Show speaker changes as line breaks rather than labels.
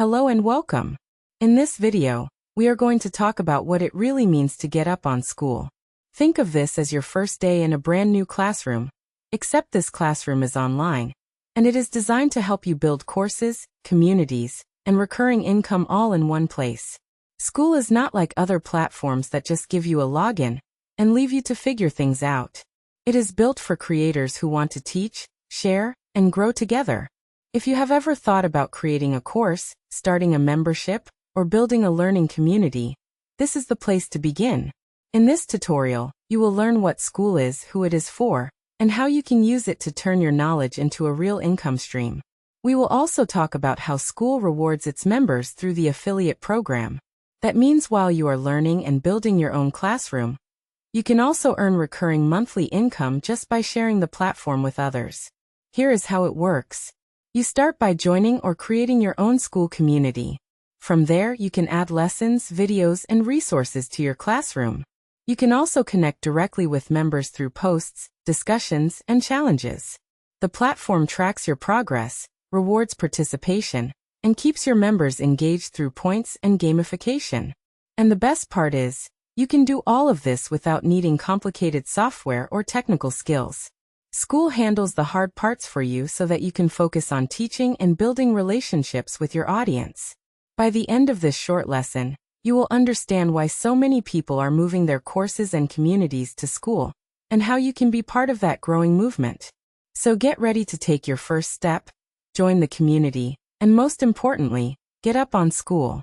Hello and welcome. In this video, we are going to talk about what it really means to get up on school. Think of this as your first day in a brand new classroom, except this classroom is online, and it is designed to help you build courses, communities, and recurring income all in one place. School is not like other platforms that just give you a login and leave you to figure things out. It is built for creators who want to teach, share, and grow together. If you have ever thought about creating a course, starting a membership, or building a learning community, this is the place to begin. In this tutorial, you will learn what Skool is, who it is for, and how you can use it to turn your knowledge into a real income stream. We will also talk about how Skool rewards its members through the affiliate program. That means while you are learning and building your own classroom, you can also earn recurring monthly income just by sharing the platform with others. Here is how it works. You start by joining or creating your own Skool community. From there, you can add lessons, videos, and resources to your classroom. You can also connect directly with members through posts, discussions, and challenges. The platform tracks your progress, rewards participation, and keeps your members engaged through points and gamification. And the best part is, you can do all of this without needing complicated software or technical skills. Skool handles the hard parts for you so that you can focus on teaching and building relationships with your audience. By the end of this short lesson, you will understand why so many people are moving their courses and communities to Skool, and how you can be part of that growing movement. So get ready to take your first step, join the community, and most importantly, get up on Skool.